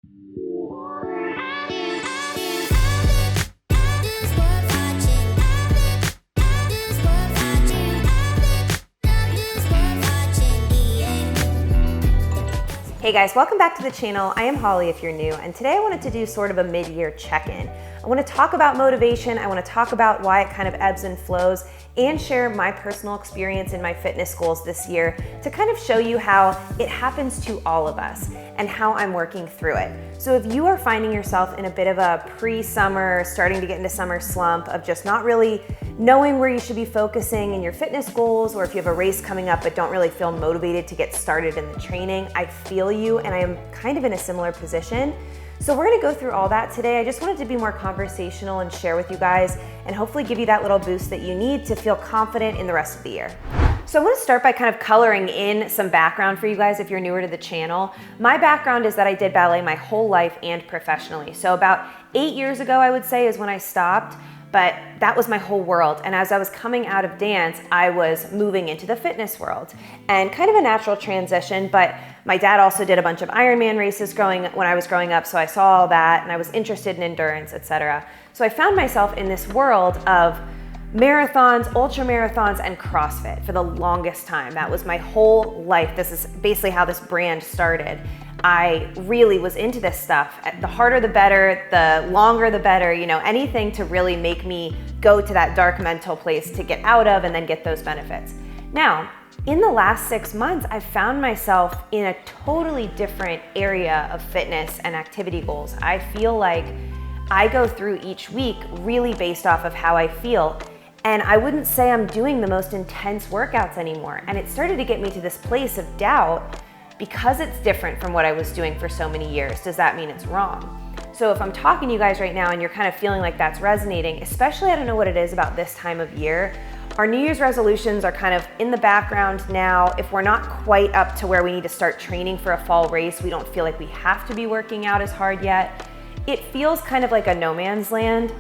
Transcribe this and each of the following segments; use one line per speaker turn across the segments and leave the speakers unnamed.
Hey guys, welcome back to the channel. I am Holly if you're new, and today I wanted to do sort of a mid-year check-in. I want to talk about motivation, I want to talk about why it kind of ebbs and flows, and share my personal experience in my fitness goals this year to kind of show you how it happens to all of us and how I'm working through it. So if you are finding yourself in a bit of a pre-summer, starting to get into summer slump of just not really knowing where you should be focusing in your fitness goals, or if you have a race coming up but don't really feel motivated to get started in the training, I feel you, and I am kind of in a similar position. So we're gonna go through all that today. I just wanted to be more conversational and share with you guys and hopefully give you that little boost that you need to feel confident in the rest of the year. So I want to start by kind of coloring in some background for you guys if you're newer to the channel. My background is that I did ballet my whole life and professionally. So about 8 years ago, I would say, is when I stopped. But that was my whole world. And as I was coming out of dance, I was moving into the fitness world, and kind of a natural transition. But my dad also did a bunch of Ironman races when I was growing up. So I saw all that and I was interested in endurance, etc. So I found myself in this world of marathons, ultra marathons, and CrossFit for the longest time. That was my whole life. This is basically how this brand started. I really was into this stuff. The harder the better, the longer the better, you know, anything to really make me go to that dark mental place to get out of and then get those benefits. Now, in the last 6 months, I've found myself in a totally different area of fitness and activity goals. I feel like I go through each week really based off of how I feel. And I wouldn't say I'm doing the most intense workouts anymore. And it started to get me to this place of doubt. Because it's different from what I was doing for so many years, does that mean it's wrong? So if I'm talking to you guys right now and you're kind of feeling like that's resonating, especially I don't know what it is about this time of year, our New Year's resolutions are kind of in the background now. If we're not quite up to where we need to start training for a fall race, we don't feel like we have to be working out as hard yet. It feels kind of like a no man's land.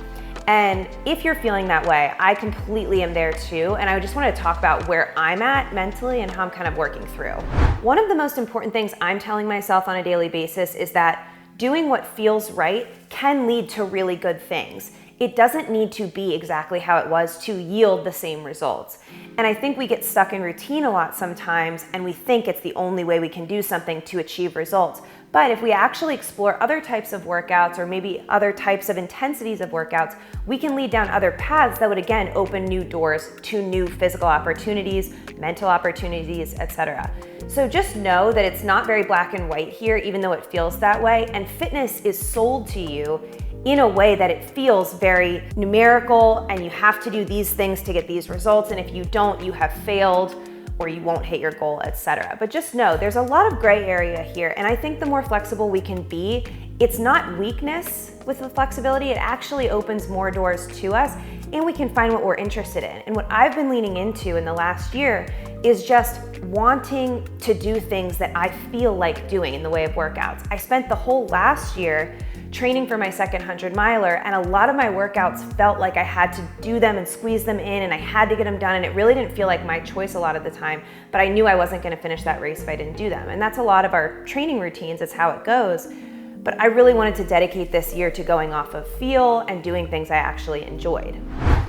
And if you're feeling that way, I completely am there too. And I just want to talk about where I'm at mentally and how I'm kind of working through. One of the most important things I'm telling myself on a daily basis is that doing what feels right can lead to really good things. It doesn't need to be exactly how it was to yield the same results. And I think we get stuck in routine a lot sometimes, and we think it's the only way we can do something to achieve results. But if we actually explore other types of workouts, or maybe other types of intensities of workouts, we can lead down other paths that would again open new doors to new physical opportunities, mental opportunities, etc. So just know that it's not very black and white here, even though it feels that way. And fitness is sold to you in a way that it feels very numerical, and you have to do these things to get these results. And if you don't, you have failed, or you won't hit your goal, etc. But just know there's a lot of gray area here. And I think the more flexible we can be, it's not weakness with the flexibility, it actually opens more doors to us, and we can find what we're interested in. And what I've been leaning into in the last year is just wanting to do things that I feel like doing in the way of workouts. I spent the whole last year training for my second 100 miler, and a lot of my workouts felt like I had to do them and squeeze them in, and I had to get them done, and it really didn't feel like my choice a lot of the time, but I knew I wasn't gonna finish that race if I didn't do them. And that's a lot of our training routines, it's how it goes. But I really wanted to dedicate this year to going off of feel and doing things I actually enjoyed.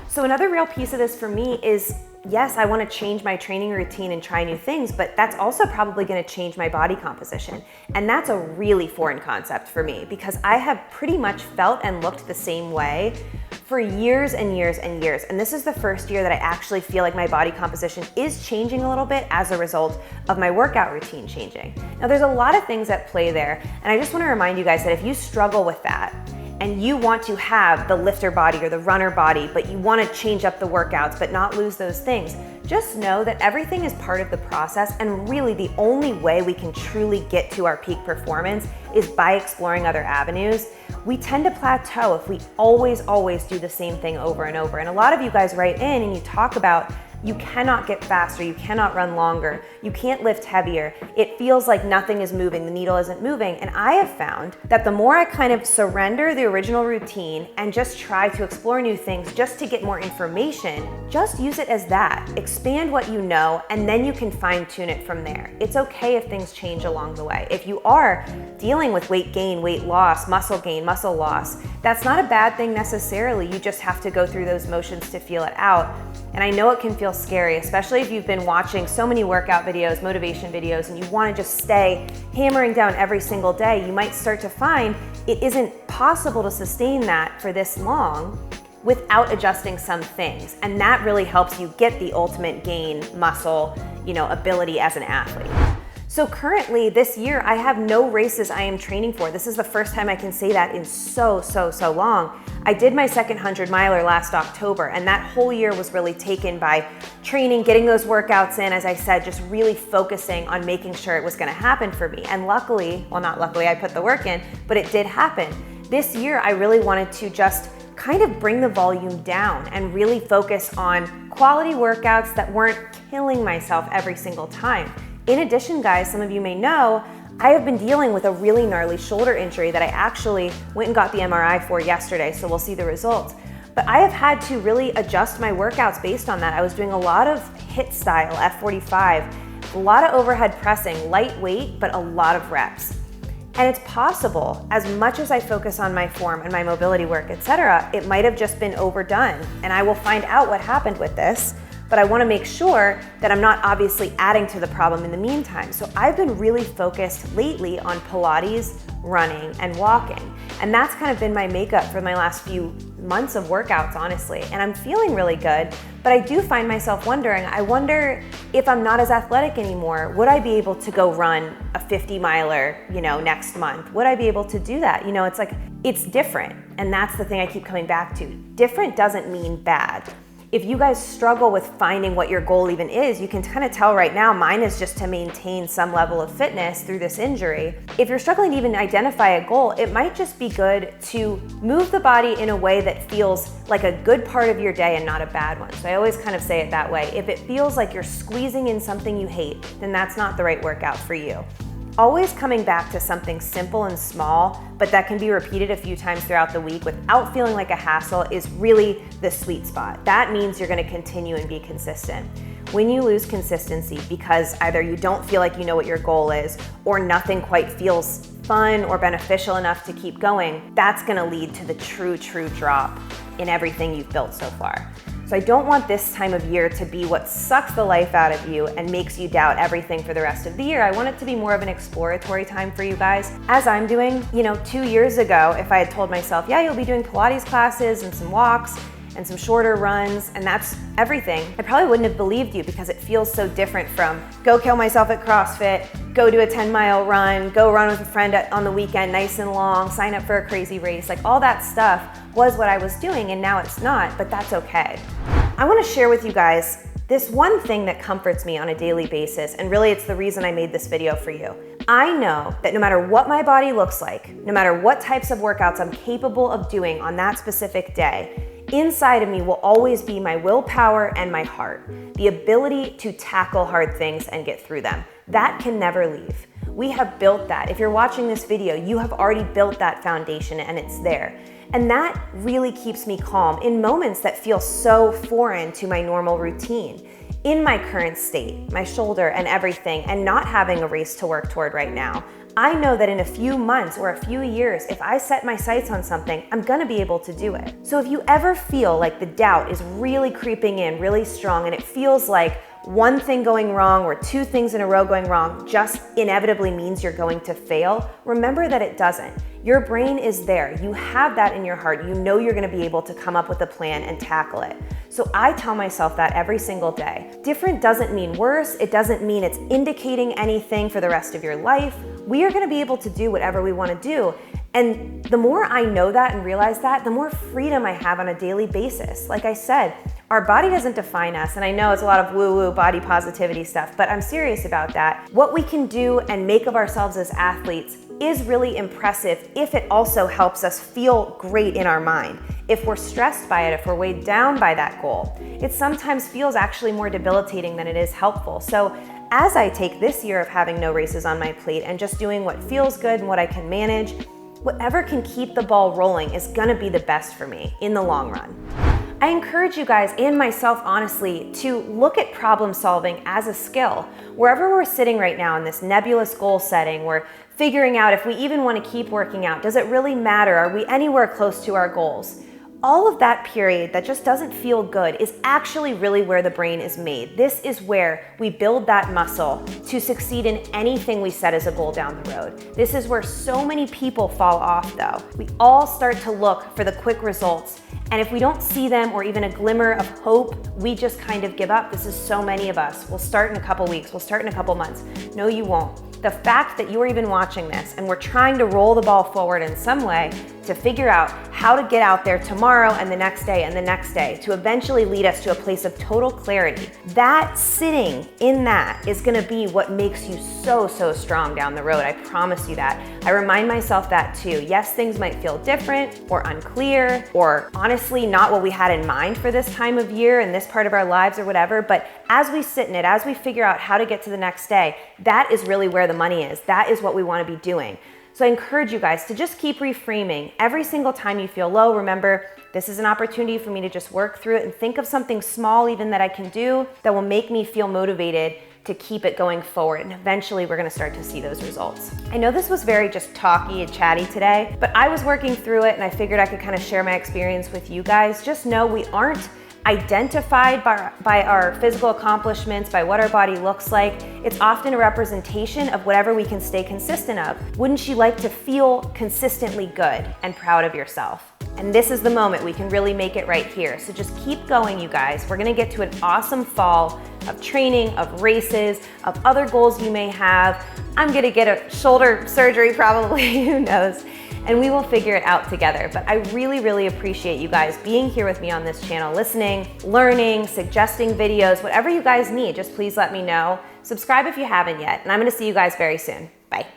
So another real piece of this for me is, yes, I want to change my training routine and try new things, but that's also probably going to change my body composition. And that's a really foreign concept for me, because I have pretty much felt and looked the same way for years and years and years. And this is the first year that I actually feel like my body composition is changing a little bit as a result of my workout routine changing. Now, there's a lot of things at play there. And I just want to remind you guys that if you struggle with that, and you want to have the lifter body or the runner body, but you want to change up the workouts but not lose those things, just know that everything is part of the process, and really the only way we can truly get to our peak performance is by exploring other avenues. We tend to plateau if we always do the same thing over and over. And a lot of you guys write in and you talk about You cannot get faster, you cannot run longer, you can't lift heavier. It feels like nothing is moving, the needle isn't moving. And I have found that the more I kind of surrender the original routine and just try to explore new things just to get more information, just use it as that. Expand what you know, and then you can fine tune it from there. It's okay if things change along the way. If you are dealing with weight gain, weight loss, muscle gain, muscle loss, that's not a bad thing necessarily. You just have to go through those motions to feel it out. And I know it can feel scary, especially if you've been watching so many workout videos, motivation videos, and you want to just stay hammering down every single day. You might start to find it isn't possible to sustain that for this long without adjusting some things. And that really helps you get the ultimate gain muscle, ability as an athlete. So currently this year, I have no races I am training for. This is the first time I can say that in so long. I did my second 100-miler last October, and that whole year was really taken by training, getting those workouts in, as I said, just really focusing on making sure it was gonna happen for me. And luckily, well, not luckily, I put the work in, but it did happen. This year, I really wanted to just kind of bring the volume down and really focus on quality workouts that weren't killing myself every single time. In addition, guys, some of you may know, I have been dealing with a really gnarly shoulder injury that I actually went and got the MRI for yesterday, so we'll see the results. But I have had to really adjust my workouts based on that. I was doing a lot of HIIT style, F45, a lot of overhead pressing, lightweight, but a lot of reps. And it's possible, as much as I focus on my form and my mobility work, etc., it might have just been overdone. And I will find out what happened with this, but I wanna make sure that I'm not obviously adding to the problem in the meantime. So I've been really focused lately on Pilates, running, and walking. And that's kind of been my makeup for my last few months of workouts, honestly. And I'm feeling really good, but I do find myself wondering, I wonder if I'm not as athletic anymore, would I be able to go run a 50-miler, next month? Would I be able to do that? It's like, it's different. And that's the thing I keep coming back to. Different doesn't mean bad. If you guys struggle with finding what your goal even is, you can kind of tell right now, mine is just to maintain some level of fitness through this injury. If you're struggling to even identify a goal, it might just be good to move the body in a way that feels like a good part of your day and not a bad one. So I always kind of say it that way. If it feels like you're squeezing in something you hate, then that's not the right workout for you. Always coming back to something simple and small, but that can be repeated a few times throughout the week without feeling like a hassle is really the sweet spot. That means you're gonna continue and be consistent. When you lose consistency because either you don't feel like you know what your goal is or nothing quite feels fun or beneficial enough to keep going, that's gonna lead to the true drop in everything you've built so far. So I don't want this time of year to be what sucks the life out of you and makes you doubt everything for the rest of the year. I want it to be more of an exploratory time for you guys. As I'm doing, 2 years ago, if I had told myself, yeah, you'll be doing Pilates classes and some walks and some shorter runs, and that's everything, I probably wouldn't have believed you because it feels so different from go kill myself at CrossFit, go do a 10-mile run, go run with a friend on the weekend, nice and long, sign up for a crazy race. Like all that stuff was what I was doing, and now it's not, but that's okay. I wanna share with you guys this one thing that comforts me on a daily basis, and really it's the reason I made this video for you. I know that no matter what my body looks like, no matter what types of workouts I'm capable of doing on that specific day, inside of me will always be my willpower and my heart, the ability to tackle hard things and get through them. That can never leave. We have built that. If you're watching this video, you have already built that foundation and it's there. And that really keeps me calm in moments that feel so foreign to my normal routine. In my current state, my shoulder and everything, and not having a race to work toward right now, I know that in a few months or a few years, if I set my sights on something, I'm gonna be able to do it. So if you ever feel like the doubt is really creeping in really strong and it feels like one thing going wrong or two things in a row going wrong just inevitably means you're going to fail, remember that it doesn't. Your brain is there. You have that in your heart. You know you're gonna be able to come up with a plan and tackle it. So I tell myself that every single day. Different doesn't mean worse. It doesn't mean it's indicating anything for the rest of your life. We are gonna be able to do whatever we wanna do. And the more I know that and realize that, the more freedom I have on a daily basis. Like I said, our body doesn't define us, and I know it's a lot of woo-woo body positivity stuff, but I'm serious about that. What we can do and make of ourselves as athletes is really impressive if it also helps us feel great in our mind. If we're stressed by it, if we're weighed down by that goal, it sometimes feels actually more debilitating than it is helpful. So as I take this year of having no races on my plate and just doing what feels good and what I can manage, whatever can keep the ball rolling is gonna be the best for me in the long run. I encourage you guys and myself, honestly, to look at problem solving as a skill. Wherever we're sitting right now in this nebulous goal setting, we're figuring out if we even want to keep working out. Does it really matter? Are we anywhere close to our goals? All of that period that just doesn't feel good is actually really where the brain is made. This is where we build that muscle to succeed in anything we set as a goal down the road. This is where so many people fall off though. We all start to look for the quick results, and if we don't see them or even a glimmer of hope, we just kind of give up. This is so many of us. We'll start in a couple weeks, we'll start in a couple months. No, you won't. The fact that you're even watching this and we're trying to roll the ball forward in some way to figure out how to get out there tomorrow and the next day and the next day to eventually lead us to a place of total clarity. That sitting in that is gonna be what makes you so strong down the road. I promise you that. I remind myself that too. Yes, things might feel different or unclear or honestly not what we had in mind for this time of year and this part of our lives or whatever, but as we sit in it, as we figure out how to get to the next day, that is really where the money is. That is what we want to be doing. So I encourage you guys to just keep reframing. Every single time you feel low, remember, this is an opportunity for me to just work through it and think of something small even that I can do that will make me feel motivated to keep it going forward. And eventually we're gonna start to see those results. I know this was very just talky and chatty today, but I was working through it and I figured I could kind of share my experience with you guys. Just know we aren't identified by our physical accomplishments, by what our body looks like. It's often a representation of whatever we can stay consistent of. Wouldn't you like to feel consistently good and proud of yourself? And this is the moment we can really make it right here. So just keep going, you guys. We're gonna get to an awesome fall of training, of races, of other goals you may have. I'm gonna get a shoulder surgery probably, who knows? And we will figure it out together. But I really appreciate you guys being here with me on this channel, listening, learning, suggesting videos, whatever you guys need, just please let me know. Subscribe if you haven't yet, and I'm gonna see you guys very soon. Bye.